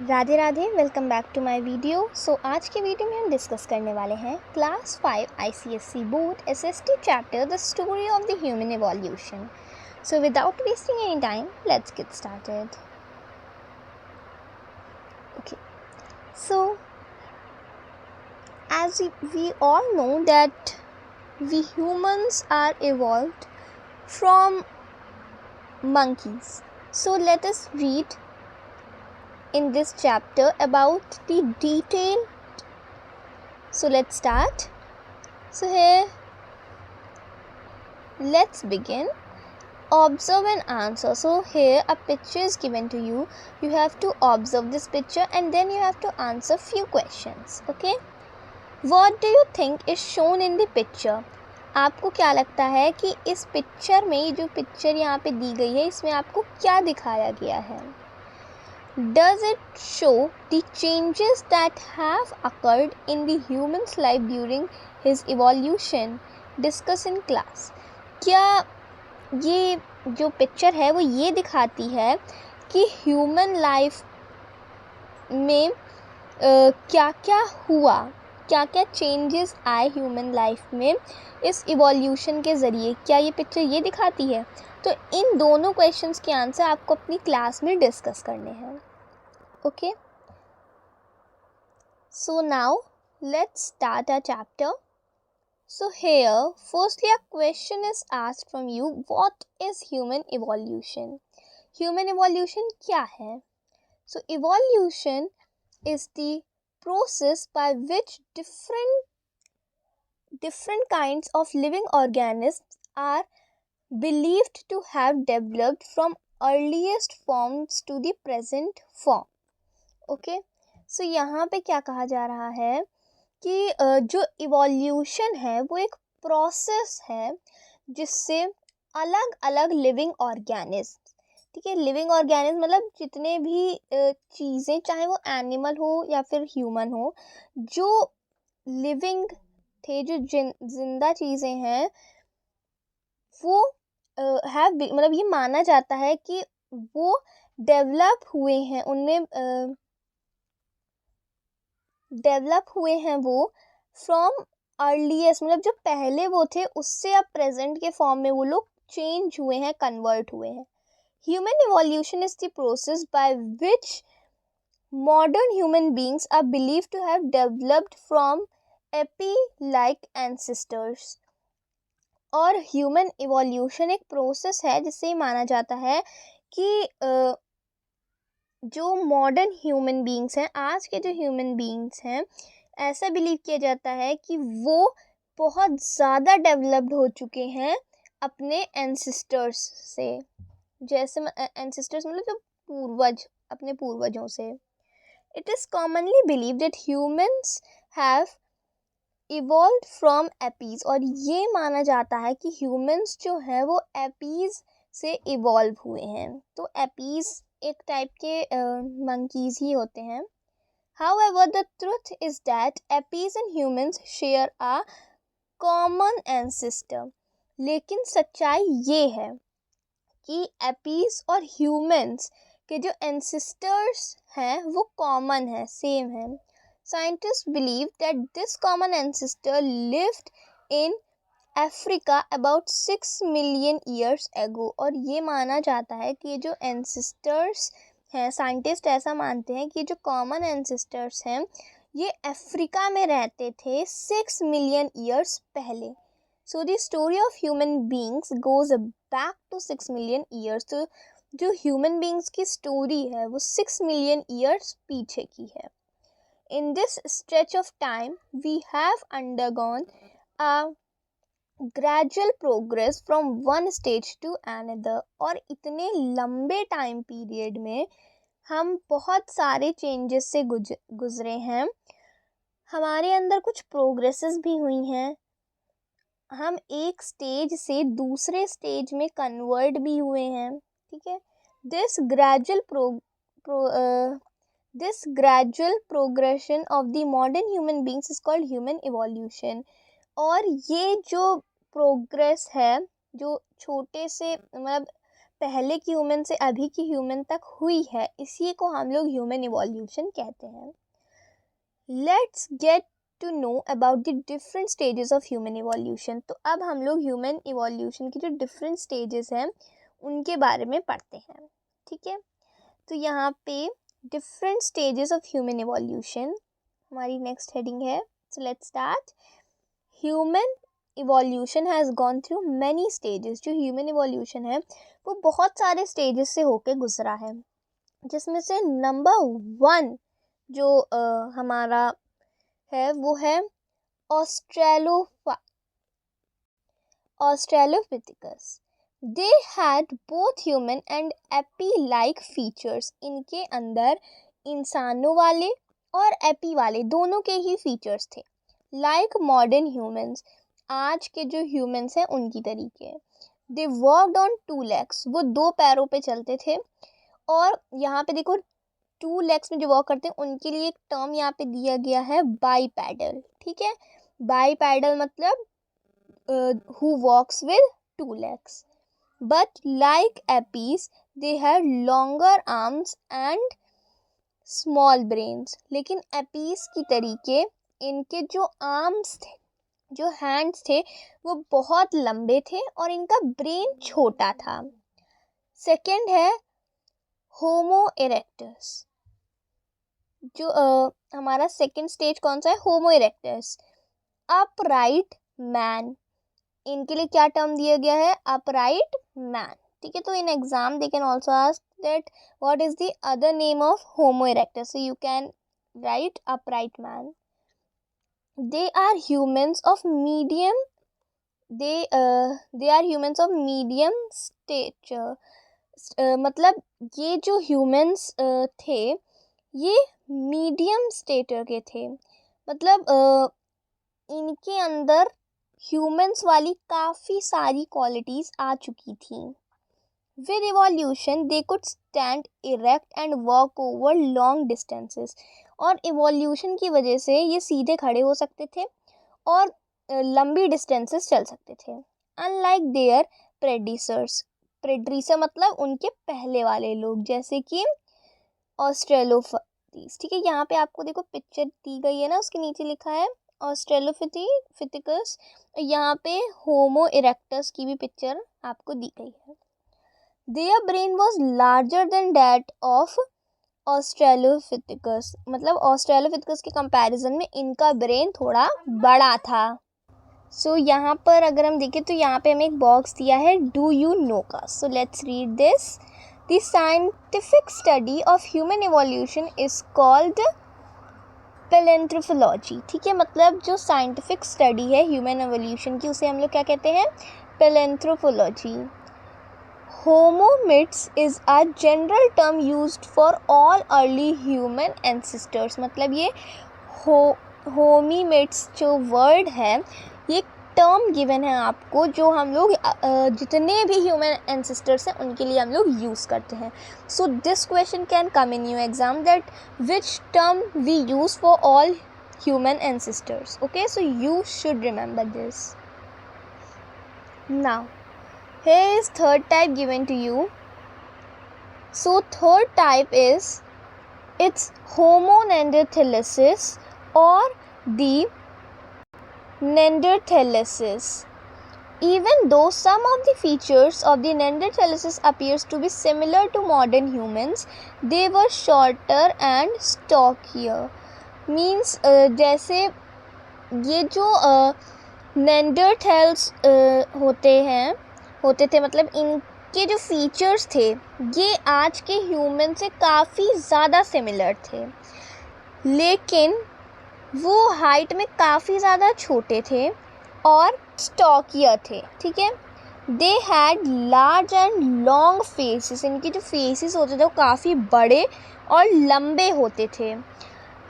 Radhe Radhe, welcome back to my video. आज के video में हम डिस्कस करने वाले हैं class 5 ICSE board SST chapter the story of the human evolution. So without wasting any time, let's get started. Okay, so as we all know that we humans are evolved from monkeys. So let us read in this chapter about the detail. So let's start. So here, let's begin. Observe and answer. So here a picture is given to you. You have to observe this picture and then you have to answer few questions. Okay. What do you think is shown in the picture? आपको क्या लगता है कि इस picture में, जो picture यहाँ पे दी गई है, इसमें आपको क्या दिखाया गया है? Does it show the changes that have occurred in the human's life during his evolution? Discuss in class. क्या ये जो पिक्चर है वो ये दिखाती है कि ह्यूमन लाइफ में क्या क्या हुआ, क्या क्या चेंजेस आए ह्यूमन लाइफ में इस इवोल्यूशन के ज़रिए? क्या ये पिक्चर ये दिखाती है? तो इन दोनों क्वेश्चंस के आंसर आपको अपनी क्लास में डिस्कस करने हैं. Okay, so now let's start a chapter. So here, firstly a question is asked from you, what is human evolution? Human evolution क्या है? So evolution is the process by which different kinds of living organisms are believed to have developed from earliest forms to the present form. Okay, so यहाँ पे क्या कहा जा रहा है कि जो इवोल्यूशन है वो एक प्रोसेस है जिससे अलग अलग लिविंग ऑर्गेनिज्म, ठीक है, लिविंग ऑर्गेनिज्म मतलब जितने भी चीज़ें, चाहे वो एनिमल हो या फिर ह्यूमन हो, जो लिविंग थे, जो जिंदा चीज़ें हैं, वो हैव मतलब ये माना जाता है कि वो डेवलप हुए हैं, उनमें डेवलप हुए हैं वो फ्रॉम अर्लीस्ट, मतलब जो पहले वो थे उससे अब प्रेजेंट के फॉर्म में वो लोग चेंज हुए हैं, कन्वर्ट हुए हैं. Human evolution is the process by which modern human beings are believed to have developed from ape like ancestors. और ह्यूमन इवोल्यूशन एक प्रोसेस है जिससे माना जाता है कि जो मॉडर्न ह्यूमन बींग्स हैं, आज के जो ह्यूमन बींग्स हैं, ऐसा बिलीव किया जाता है कि वो बहुत ज़्यादा डेवलप्ड हो चुके हैं अपने एंसेस्टर्स से. जैसे एंसेस्टर्स मतलब जो पूर्वज, अपने पूर्वजों से. It is commonly believe that humans have evolve from APs. और ये माना जाता है कि ह्यूमन्स जो हैं वो एपीज से इवॉल्व हुए हैं. तो एपीज एक टाइप के मंकीज ही होते हैं. However, the truth is that apes and humans share a common ancestor. लेकिन सच्चाई ये है कि एपीज और ह्यूमंस के जो एंसेस्टर्स हैं वो कॉमन है, सेम है. Scientists believe that this common ancestor lived in Africa about 6 million years ago. और ये माना जाता है कि ये जो एंसेस्टर्स हैं, साइंटिस्ट ऐसा मानते हैं कि जो कॉमन एंसेस्टर्स हैं ये अफ्रीका में रहते थे 6 मिलियन ईयर्स पहले. So the story of human beings goes back to 6 million years. तो जो ह्यूमन बींग्स की स्टोरी है वो 6 मिलियन ईयर्स पीछे की है. In this stretch of time, we have undergone a gradual progress from one stage to another. और इतने लंबे टाइम पीरियड में हम बहुत सारे चेंजेस से गुजरे हैं. हमारे अंदर कुछ प्रोग्रेसेस भी हुई हैं. हम एक स्टेज से दूसरे स्टेज में कन्वर्ट भी हुए हैं, ठीक है. This gradual progression of the modern human beings is called human evolution. और ये जो प्रोग्रेस है, जो छोटे से मतलब पहले की ह्यूमन से अभी की ह्यूमन तक हुई है, इसी को हम लोग ह्यूमन इवोल्यूशन कहते हैं. Let's get to know about the different stages of human evolution. तो अब हम लोग ह्यूमन इवोल्यूशन की जो डिफरेंट स्टेजेस हैं उनके बारे में पढ़ते हैं. ठीक है, तो यहाँ पे different stages of human evolution हमारी नेक्स्ट हेडिंग है. So let's start. Human evolution has gone through many stages. जो ह्यूमन इवोल्यूशन है वो बहुत सारे स्टेजेस से होके गुजरा है, जिसमें से नंबर 1 जो हमारा है वो है Australopithecus. They had both human and AP like features. इनके अंदर इंसानों वाले और एपी वाले दोनों के ही फीचर्स थे. लाइक मॉडर्न ह्यूमंस, आज के जो ह्यूमंस हैं उनकी तरीके. They worked on 2 legs. वो 2 पैरों पे चलते थे. और यहाँ पे देखो 2 legs में जो वर्क करते हैं उनके लिए एक टर्म यहाँ पे दिया गया है बाईपैडल. ठीक है, बाईपैडल मतलब who walks with 2 legs. But like apes, they had longer arms and small brains. लेकिन एपीस की तरीके इनके जो आर्म्स थे, जो हैंड्स थे, वो बहुत लंबे थे और इनका ब्रेन छोटा था. सेकंड है होमो इरेक्टस. जो हमारा सेकंड स्टेज कौन सा है? होमो इरेक्टस. Upright man. इनके लिए क्या टर्म दिया गया है? Upright man. ठीक है, तो in exam they can also ask that what is the other name of homo erectus. So you can write upright man. They are humans of medium. They are humans of medium stature. मतलब ये जो humans थे ये medium stator के थे. मतलब इनके अंदर ह्यूमंस वाली काफ़ी सारी क्वालिटीज़ आ चुकी थी. With evolution they could stand erect and walk over long distances. और इवोल्यूशन की वजह से ये सीधे खड़े हो सकते थे और लंबी डिस्टेंसेस चल सकते थे. Unlike their predecessors. प्रेडिसर मतलब उनके पहले वाले लोग, जैसे कि ऑस्ट्रेलोपिथेकस. ठीक है, यहाँ पे आपको देखो पिक्चर दी गई है ना, उसके नीचे लिखा है ऑस्ट्रेलोपिथेकस. यहाँ पे होमो इरेक्टस की भी पिक्चर आपको दी गई है. Their brain was larger than that of Australopithecus. मतलब ऑस्ट्रेलोपिथेकस के कंपैरिजन में इनका ब्रेन थोड़ा बड़ा था. सो यहाँ पर अगर हम देखें तो यहाँ पे हमें एक बॉक्स दिया है डू यू नो का. So let's read this. The scientific study of human evolution is called palaeoanthropology. ठीक है, मतलब जो साइंटिफिक स्टडी है ह्यूमन इवोल्यूशन की उसे हम लोग क्या कहते हैं? पैलेंथ्रोपोलॉजी. Hominids is a general term used for all early human ancestors. मतलब ये hominids जो वर्ड है ये टर्म गिवन है आपको, जो हम लोग जितने भी ह्यूमन एंसेस्टर्स हैं उनके लिए हम लोग यूज़ करते हैं. So this question can come in your exam that which term we use for all human ancestors. Okay, so you should remember this. Now here is third type given to you. So third type is it's Homo neanderthalensis or the Neanderthalensis. Even though some of the features of the Neanderthalensis appears to be similar to modern humans, they were shorter and stockier. Means जैसे ये जो Neanderthals होते थे, मतलब इनके जो features थे ये आज के ह्यूमन से काफ़ी ज़्यादा सिमिलर थे, लेकिन वो हाइट में काफ़ी ज़्यादा छोटे थे और स्टॉकियर थे. ठीक है, they had large and long faces. इनके जो फेसेस होते थे वो काफ़ी बड़े और लंबे होते थे.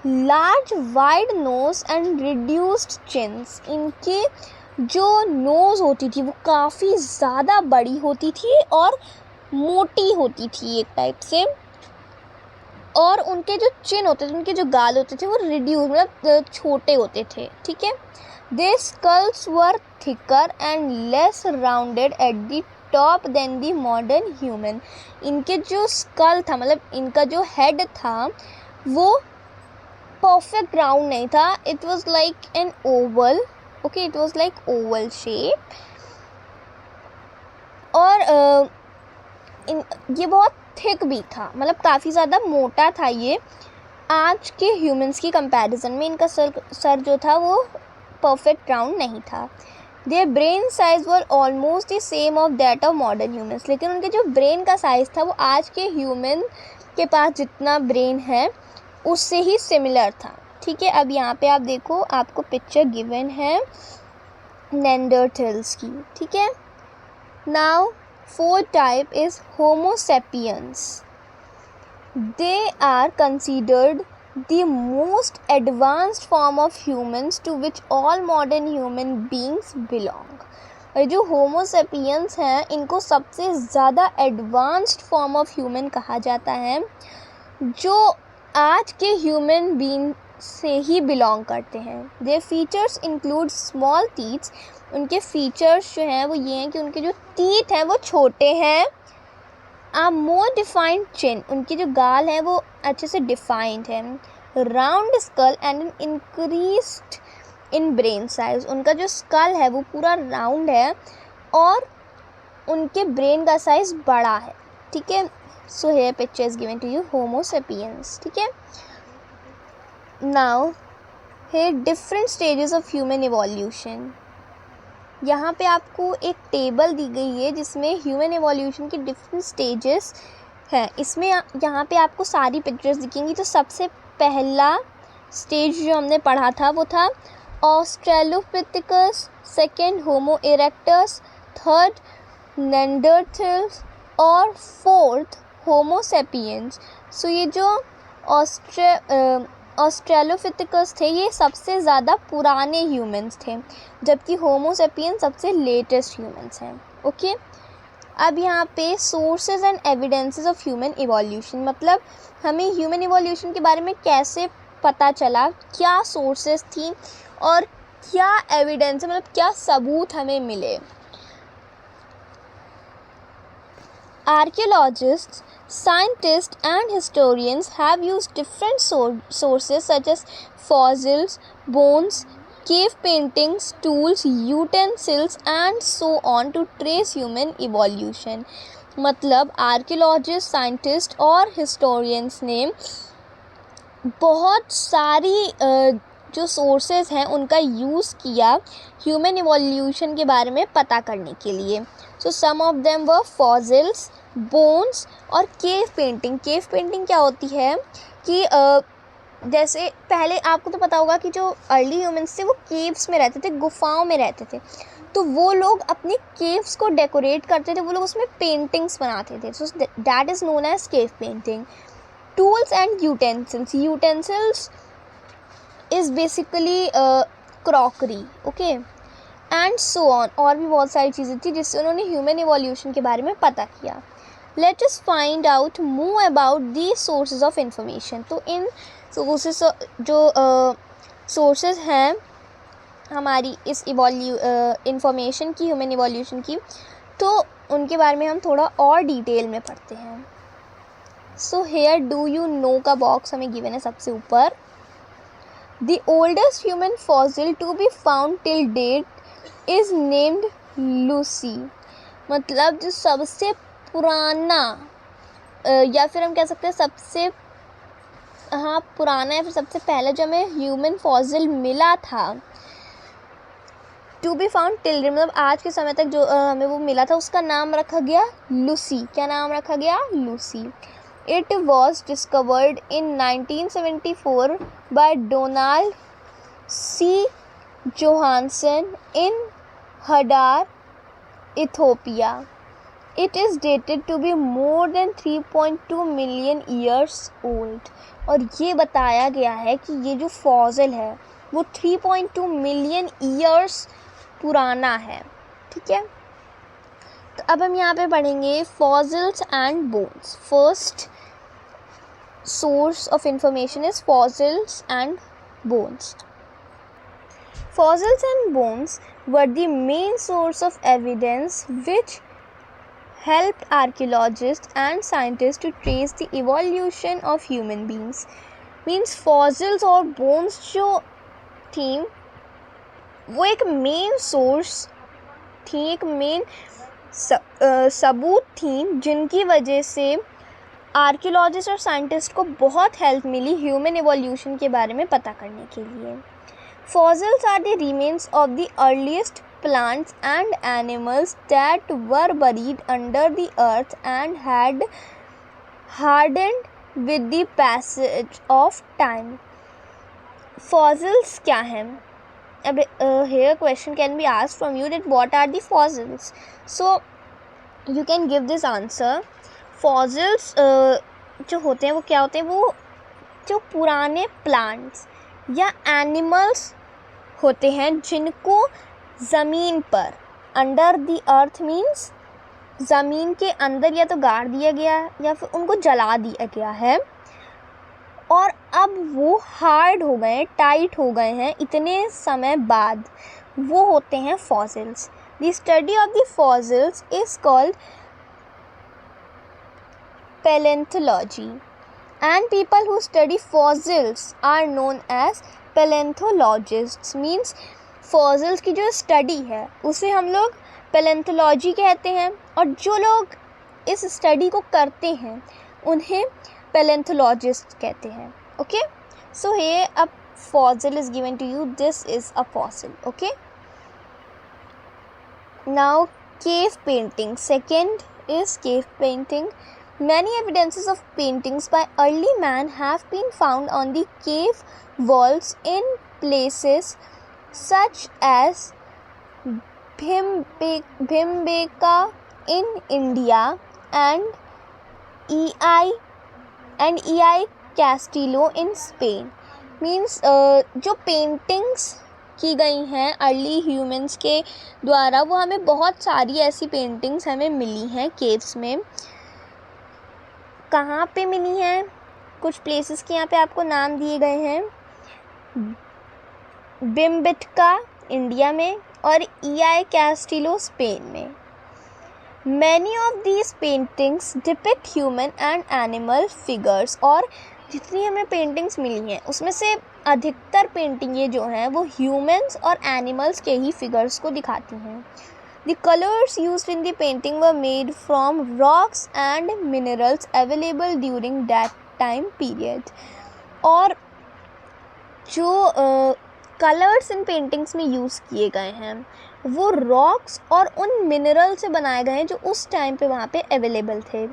Large wide nose and reduced chins. इनके जो नोज़ होती थी वो काफ़ी ज़्यादा बड़ी होती थी और मोटी होती थी एक टाइप से. और उनके जो चिन होते थे, उनके जो गाल होते थे वो रिड्यूस मतलब छोटे होते थे. ठीक है, they skulls were thicker and less rounded at the top than the modern human. इनके जो स्कल था, मतलब इनका जो हेड था, वो परफेक्ट राउंड नहीं था, it was like an Oval, okay, it was like Oval shape. और ये बहुत थिक भी था, मतलब काफ़ी ज़्यादा मोटा था ये। आज के ह्यूमंस की कंपैरिजन में इनका सर जो था वो परफेक्ट राउंड नहीं था। Their brain size were almost the same of that of modern humans. लेकिन उनके जो ब्रेन का साइज़ था वो आज के ह्यूमन के पास जितना ब्रेन है उससे ही सिमिलर था। ठीक है, अब यहाँ पे आप देखो, आपको पिक्चर गिवन है नेंडरथल्स की। ठीक है, now fourth type is Homo sapiens. They are considered the most advanced form of humans to which all modern human beings belong. और जो Homo sapiens हैं, इनको सबसे ज़्यादा एडवांस्ड फॉर्म ऑफ ह्यूमन कहा जाता है, जो आज के ह्यूमन बीइंग से ही बिलोंग करते हैं। Their features include small teeth. उनके फीचर्स जो हैं वो ये हैं कि उनके जो टीथ हैं वो छोटे हैं। आ मोर डिफाइंड चिन, उनकी जो गाल है वो अच्छे से डिफाइंड है। Round skull and an increased in brain size, उनका जो स्कल है वो पूरा राउंड है और उनके ब्रेन का साइज बड़ा है। ठीक है, so here picture is given to you Homo sapiens. ठीक है, now here different stages of human evolution. यहाँ पे आपको एक टेबल दी गई है जिसमें ह्यूमन एवोल्यूशन की डिफरेंट स्टेजेस हैं। इसमें यहाँ पे आपको सारी पिक्चर्स दिखेंगी। तो सबसे पहला स्टेज जो हमने पढ़ा था वो था ऑस्ट्रेलोपिथेकस, सेकंड होमो इरेक्टस, थर्ड नेंडरथल्स और फोर्थ होमो सेपियंस। सो ये जो ऑस्ट्रेलोपिथेकस थे ये सबसे ज़्यादा पुराने ह्यूमंस थे, जबकि होमो सेपियंस सबसे लेटेस्ट ह्यूमंस हैं। ओके, अब यहाँ पे sources and evidences of human evolution, मतलब हमें ह्यूमन इवोल्यूशन के बारे में कैसे पता चला, क्या सोर्सेज थी और क्या एविडेंस, मतलब क्या सबूत हमें मिले। Archaeologists, scientists and historians have used different sources such as fossils, bones, cave paintings, tools, utensils and so on to trace human evolution. मतलब आर्कियोलॉजिस्ट, साइंटिस्ट और हिस्टोरियंस ने बहुत सारी जो सोर्सेज हैं उनका यूज़ किया ह्यूमन इवोल्यूशन के बारे में पता करने के लिए। So some of them were fossils, bones और केव पेंटिंग। केव पेंटिंग क्या होती है कि जैसे पहले आपको तो पता होगा कि जो अर्ली ह्यूमंस थे वो केव्स में रहते थे, गुफाओं में रहते थे, तो वो लोग अपने केव्स को डेकोरेट करते थे, वो लोग उसमें पेंटिंग्स बनाते थे। So that is known as cave painting. Tools and utensils, utensils is basically crockery, okay, and so on, और भी बहुत सारी चीज़ें थी जिससे उन्होंने ह्यूमन इवोल्यूशन के बारे में पता किया। Let us find out more about the sources of information. तो इन सोर्सेज जो सोर्सेज हैं हमारी इस इंफॉर्मेशन की, ह्यूमन इवोल्यूशन की, तो उनके बारे में हम थोड़ा और डिटेल में पढ़ते हैं। So here do you know का बॉक्स हमें गिवन है सबसे ऊपर। The oldest human fossil to be found till date is named Lucy। मतलब जो सबसे पुराना या फिर हम कह सकते हैं सबसे पुराना या फिर सबसे पहले जो हमें ह्यूमन फॉसिल मिला था, to be found till date, मतलब आज के समय तक जो हमें वो मिला था, उसका नाम रखा गया लूसी। क्या नाम रखा गया? Lucy. It was discovered in 1974 by Donald C. Johansen in Hadar, Ethiopia. It is dated to be more than 3.2 million years old. और ये बताया गया है कि ये जो फॉसिल है वो 3.2 मिलियन ईयर्स पुराना है। ठीक है, तो अब हम यहाँ पे पढ़ेंगे fossils and bones. First source of information is fossils and bones. Fossils and bones were the main source of evidence which helped archaeologists and scientists to trace the evolution of human beings. Means fossils और bones जो थी वो एक main source थी, एक main सबूत थी जिनकी वजह से आर्कियोलॉजिस्ट और साइंटिस्ट को बहुत हेल्प मिली ह्यूमन एवोल्यूशन के बारे में पता करने के लिए. Fossils are the remains of the earliest plants and animals that were buried under the earth and had hardened with the passage of time. Fossils क्या हैं? अब here question can be asked from you that what are the fossils? So you can give this answer. Fossils जो होते हैं वो क्या होते हैं? वो जो पुराने plants या एनिमल्स होते हैं जिनको ज़मीन पर अंडर द अर्थ मीन्स ज़मीन के अंदर या तो गाड़ दिया गया या फिर उनको जला दिया गया है और अब वो हार्ड हो गए, टाइट हो गए हैं इतने समय बाद, वो होते हैं fossils. The study of the fossils is called palaeontology. And people who study fossils are known as paleontologists. Means fossils की जो स्टडी है उसे हम लोग पैलेंथोलॉजी कहते हैं और जो लोग इस स्टडी को करते हैं उन्हें पैलेंथोलॉजिस्ट कहते हैं. Okay, so here a fossil is given to you. This is a fossil. Okay, now cave painting. Second is cave painting. Many evidences of paintings by early man have been found on the cave walls in places such as Bhimbetka in India and Ei Castillo in Spain. Means जो paintings की गई हैं early humans के द्वारा वो हमें बहुत सारी ऐसी पेंटिंग्स हमें मिली हैं केव्स में. कहाँ पे मिली हैं? कुछ प्लेसेस के यहाँ पे आपको नाम दिए गए हैं. बिम्बेटका इंडिया में और ईआई कैस्टिलो स्पेन में. Many of these paintings depict human and animal figures. और जितनी हमें पेंटिंग्स मिली हैं उसमें से अधिकतर पेंटिंगें जो हैं वो ह्यूमंस और एनिमल्स के ही फिगर्स को दिखाती हैं. The colors used in the painting were made from rocks and minerals available during that time period. और जो कलर्स इन पेंटिंग्स में यूज़ किए गए हैं वो रॉक्स और उन मिनरल से बनाए गए हैं जो उस टाइम पे वहाँ पे अवेलेबल थे.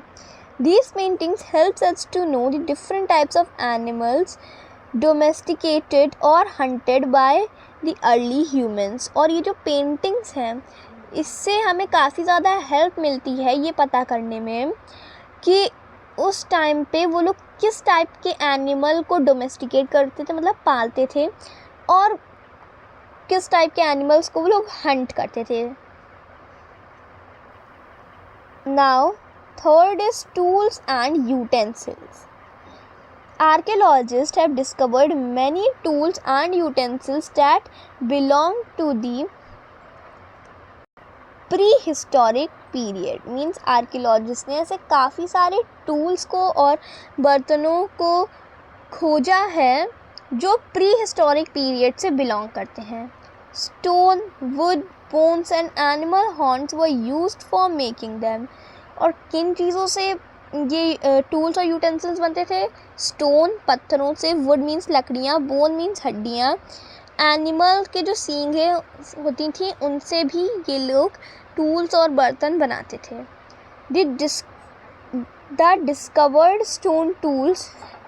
These paintings helps us to know the different types of animals domesticated or hunted by the early humans. और ये जो पेंटिंग्स हैं इससे हमें काफ़ी ज़्यादा हेल्प मिलती है ये पता करने में कि उस टाइम पे वो लोग किस टाइप के एनिमल को डोमेस्टिकेट करते थे, मतलब पालते थे, और किस टाइप के एनिमल्स को वो लोग हंट करते थे. Now third is tools and utensils. Archaeologists have discovered many tools and utensils that belong to the pre-historic period. Means archaeologist ने ऐसे काफ़ी सारे टूल्स को और बर्तनों को खोजा है जो प्री हिस्टोरिक पीरियड से बिलोंग करते हैं. Stone, would, bones and animal horns were used for making them. और किन चीज़ों से ये टूल्स और यूटेंसिल्स बनते थे? स्टोन पत्थरों से, वुड मीन्स लकड़ियाँ, बोन मीन्स हड्डियाँ, एनिमल के जो सींगें होती थी उनसे भी ये लोग टूल्स और बर्तन बनाते थे. The discovered stone tools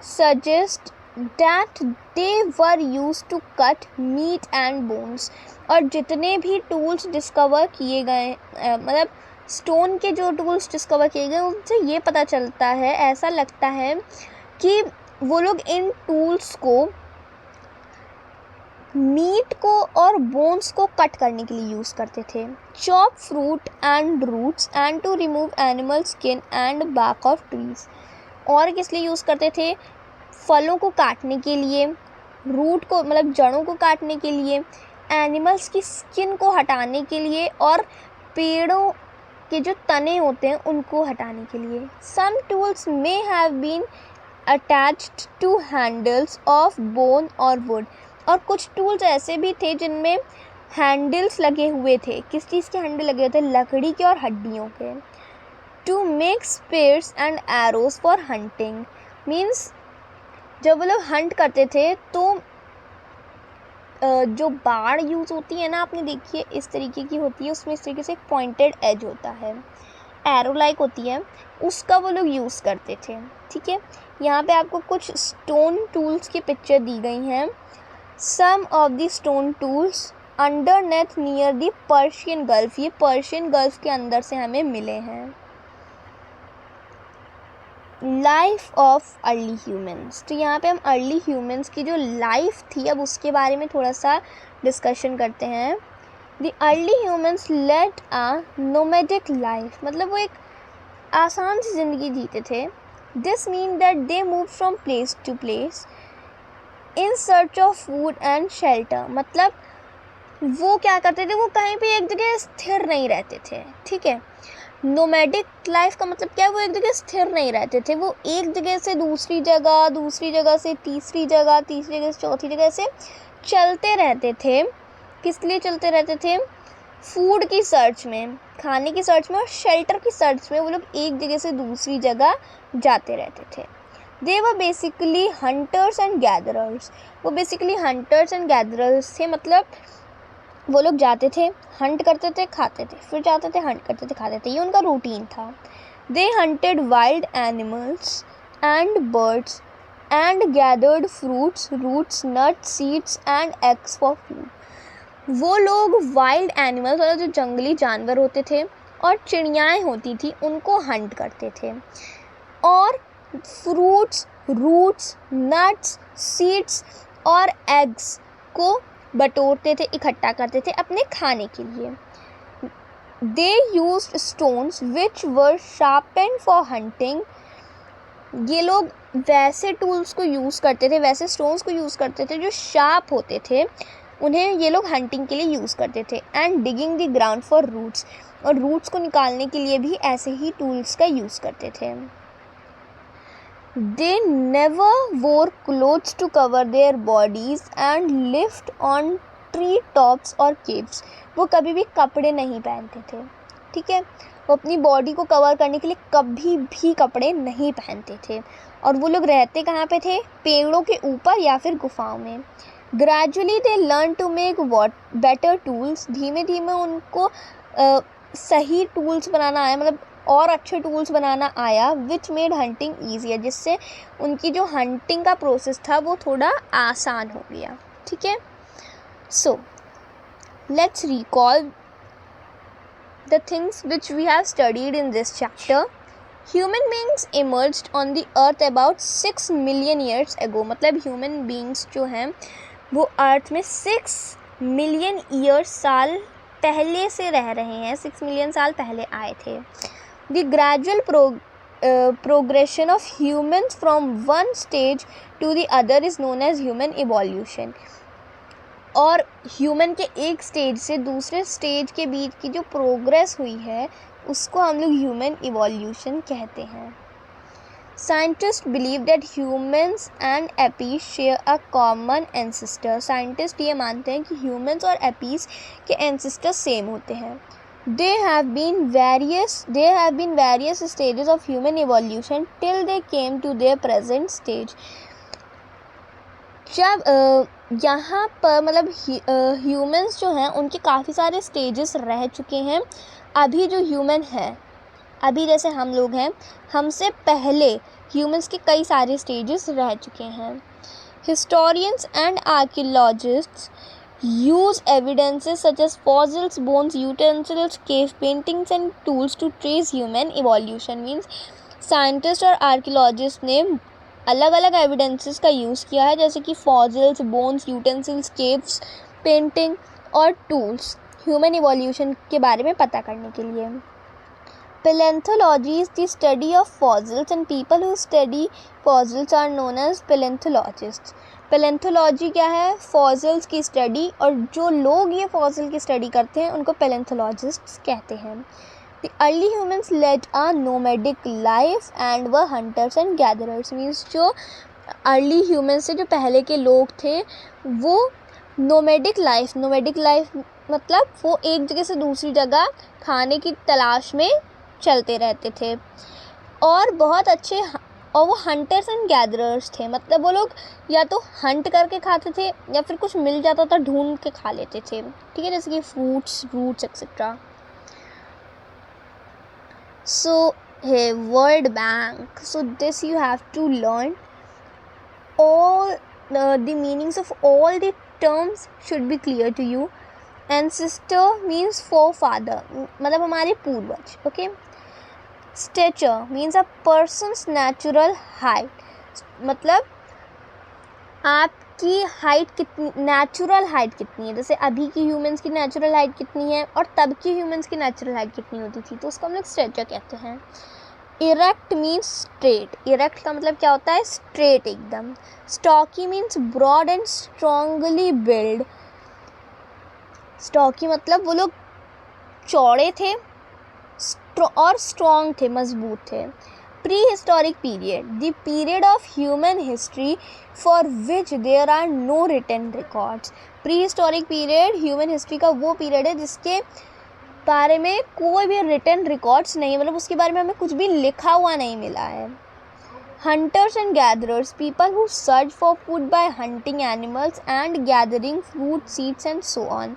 suggest that they were use to cut meat and bones. और जितने भी टूल्स डिस्कवर किए गए, मतलब स्टोन के जो टूल्स डिस्कवर किए गए उनसे ये पता चलता है, ऐसा लगता है कि वो लोग इन टूल्स को मीट को और बोन्स को कट करने के लिए यूज़ करते थे. Chop fruit and roots and to remove animal skin and bark of trees. और किस लिए यूज़ करते थे? फलों को काटने के लिए, रूट को मतलब जड़ों को काटने के लिए, एनिमल्स की स्किन को हटाने के लिए और पेड़ों के जो तने होते हैं उनको हटाने के लिए। Some tools may have been attached to handles of bone और वुड, और कुछ टूल्स ऐसे भी थे जिनमें हैंडल्स लगे हुए थे। किस चीज़ के हैंडल लगे हुए थे? लकड़ी के और हड्डियों के। To make spears and arrows for hunting, means जब वो लोग हंट करते थे तो जो बाड़ यूज़ होती है ना, आपने देखिए इस तरीके की होती है, उसमें इस तरीके से एक पॉइंटेड एज होता है, एरो लाइक होती है, उसका वो लोग यूज़ करते थे। ठीक है, यहाँ पे आपको कुछ स्टोन टूल्स की पिक्चर दी गई हैं। Some of the stone tools underneath near the Persian Gulf, ये पर्शियन गल्फ के अंदर से हमें मिले हैं। लाइफ ऑफ अर्ली ह्यूमंस, तो यहाँ पे हम अर्ली ह्यूमंस की जो लाइफ थी अब उसके बारे में थोड़ा सा डिस्कशन करते हैं। The early humans led a nomadic life, मतलब वो एक आसान सी ज़िंदगी जीते थे। This mean that they move from place to place in search of food and shelter, मतलब वो क्या करते थे, वो कहीं पे एक जगह स्थिर नहीं रहते थे। ठीक है, नोमैडिक लाइफ का मतलब क्या है? वो एक जगह स्थिर नहीं रहते थे, वो एक जगह से दूसरी जगह, दूसरी जगह से तीसरी जगह, तीसरी जगह से चौथी जगह से चलते रहते थे। किस लिए चलते रहते थे? फूड की सर्च में, खाने की सर्च में और शेल्टर की सर्च में वो लोग एक जगह से दूसरी जगह जाते रहते थे। They were basically hunters and gatherers, वो बेसिकली हंटर्स एंड गैदरर्स थे, मतलब वो लोग जाते थे, हंट करते थे, खाते थे, फिर जाते थे, हंट करते थे, खाते थे, ये उनका रूटीन था। They hunted wild animals and birds and gathered fruits, roots, nuts, seeds and eggs for food. वो लोग वाइल्ड एनिमल्स, और जो जंगली जानवर होते थे, और चिड़ियाएँ होती थी, उनको हंट करते थे, और फ्रूट्स, रूट्स, नट्स, सीड्स और एग्स को बटोरते थे, इकट्ठा करते थे अपने खाने के लिए। They used stones which were sharpened for hunting, ये लोग वैसे टूल्स को यूज़ करते थे, वैसे स्टोन्स को यूज़ करते थे जो शार्प होते थे, उन्हें ये लोग हंटिंग के लिए यूज़ करते थे। And digging the ground for roots, और रूट्स को निकालने के लिए भी ऐसे ही टूल्स का यूज़ करते थे। They never wore clothes to cover their bodies and lived on tree tops or caves, वो कभी भी कपड़े नहीं पहनते थे। ठीक है, वो अपनी बॉडी को कवर करने के लिए कभी भी कपड़े नहीं पहनते थे, और वो लोग रहते कहाँ पे थे? पेड़ों के ऊपर या फिर गुफाओं में। Gradually they learn to make better tools, धीमे धीमे उनको सही टूल्स बनाना आया, मतलब और अच्छे टूल्स बनाना आया, विच मेड हंटिंग ईजियर, जिससे उनकी जो हंटिंग का प्रोसेस था वो थोड़ा आसान हो गया। ठीक है, so let's recall the things which we have studied in this chapter. Human beings emerged on the earth about 6 million years ago, मतलब ह्यूमन बींग्स जो हैं वो अर्थ में 6 मिलियन ईयर्स साल पहले से रह रहे हैं, 6 मिलियन साल पहले आए थे। The gradual progression of humans from one stage to the other is known as human evolution, और ह्यूमन के एक स्टेज से दूसरे स्टेज के बीच की जो प्रोग्रेस हुई है उसको हम लोग ह्यूमन इवोल्यूशन कहते हैं। Scientist believe that humans and APs share a common ancestor, scientist ये मानते हैं कि ह्यूमंस और एपीज के एंसेस्टर सेम होते हैं। There have been various stages of human evolution till they came to their present stage. जब यहाँ पर मतलब ह्यूमंस जो हैं उनके काफ़ी सारे स्टेजेस रह चुके हैं। अभी जो ह्यूमन है, अभी जैसे हम लोग हैं, हमसे पहले ह्यूमंस के कई सारे स्टेजेस रह चुके हैं। Historians and archaeologists use evidences such as fossils, bones, utensils, cave paintings and tools to trace human evolution. Means scientist और आर्कियोलॉजिस्ट ने अलग अलग एविडेंसेस का यूज़ किया है, जैसे कि fossils, bones, utensils, caves, painting और टूल्स ह्यूमन इवोल्यूशन के बारे में पता करने के लिए। Paleontology is the study of fossils and people who study fossils are known as paleontologists. पैलेंथोलॉजी क्या है? फॉसिल्स की स्टडी, और जो लोग ये फॉसिल की स्टडी करते हैं उनको पैलेंथोलॉजिस्ट्स कहते हैं। The early humans led a nomadic life and were hunters and gatherers. Means जो अर्ली ह्यूमन से जो पहले के लोग थे वो नोमैडिक लाइफ मतलब वो एक जगह से दूसरी जगह खाने की तलाश में चलते रहते थे और बहुत अच्छे, और वो हंटर्स एंड गैदरर्स थे, मतलब वो लोग या तो हंट करके खाते थे या फिर कुछ मिल जाता था ढूंढ के खा लेते थे, ठीक है, जैसे कि फ्रूट्स, रूट्स एक्सेट्रा. सो है word bank. So this you have to learn all the meanings of all the terms should be clear to you. Ancestor means forefather, मतलब हमारे पूर्वज. okay. Stature means a person's natural height, मतलब आपकी height कितनी, natural height कितनी है. जैसे अभी की ह्यूमंस की नेचुरल हाइट कितनी है और तब की ह्यूमंस की नेचुरल हाइट कितनी होती थी, तो उसको हम लोग स्टेचर कहते हैं. Erect means straight. इरेक्ट का मतलब क्या होता है? स्ट्रेट एकदम. Stocky means broad and strongly build. Stocky मतलब वो लोग चौड़े थे और स्ट्रॉन्ग थे, मजबूत थे. Prehistoric period, the period of human history for which there are no written records. Prehistoric period human history का वो पीरियड है जिसके बारे में कोई भी रिटन रिकॉर्ड्स नहीं, मतलब उसके बारे में हमें कुछ भी लिखा हुआ नहीं मिला है. Hunters and gatherers, people who search for food by hunting animals and gathering fruit, seeds and so on.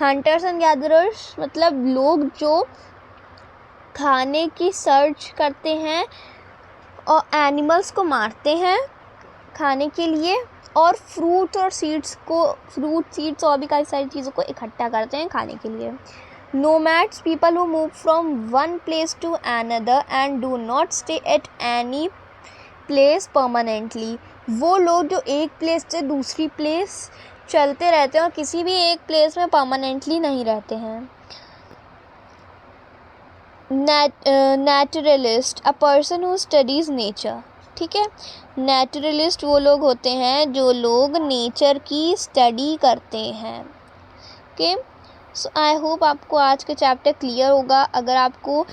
Hunters and gatherers मतलब लोग जो खाने की सर्च करते हैं और एनिमल्स को मारते हैं खाने के लिए, और फ्रूट और सीड्स और भी कई सारी चीज़ों को इकट्ठा करते हैं खाने के लिए. Nomads, people who move from one place to another and do not stay at any place permanently. वो लोग जो एक प्लेस से दूसरी प्लेस चलते रहते हैं और किसी भी एक प्लेस में परमानेंटली नहीं रहते हैं. Naturalist, a person who studies nature. ठीक है, नेचुरलिस्ट वो लोग होते हैं जो लोग नेचर की स्टडी करते हैं. ओके, सो आई होप आपको आज का चैप्टर क्लियर होगा. अगर आपको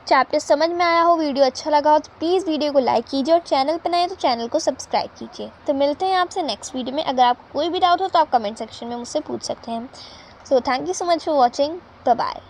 चैप्टर समझ में आया हो, वीडियो अच्छा लगा हो, तो प्लीज़ वीडियो को लाइक कीजिए और चैनल पर नए हैं तो चैनल को सब्सक्राइब कीजिए. तो मिलते हैं आपसे नेक्स्ट वीडियो में. अगर आपको कोई भी डाउट हो तो आप कमेंट सेक्शन में मुझसे पूछ सकते हैं. So thank you so much for watching. Bye bye.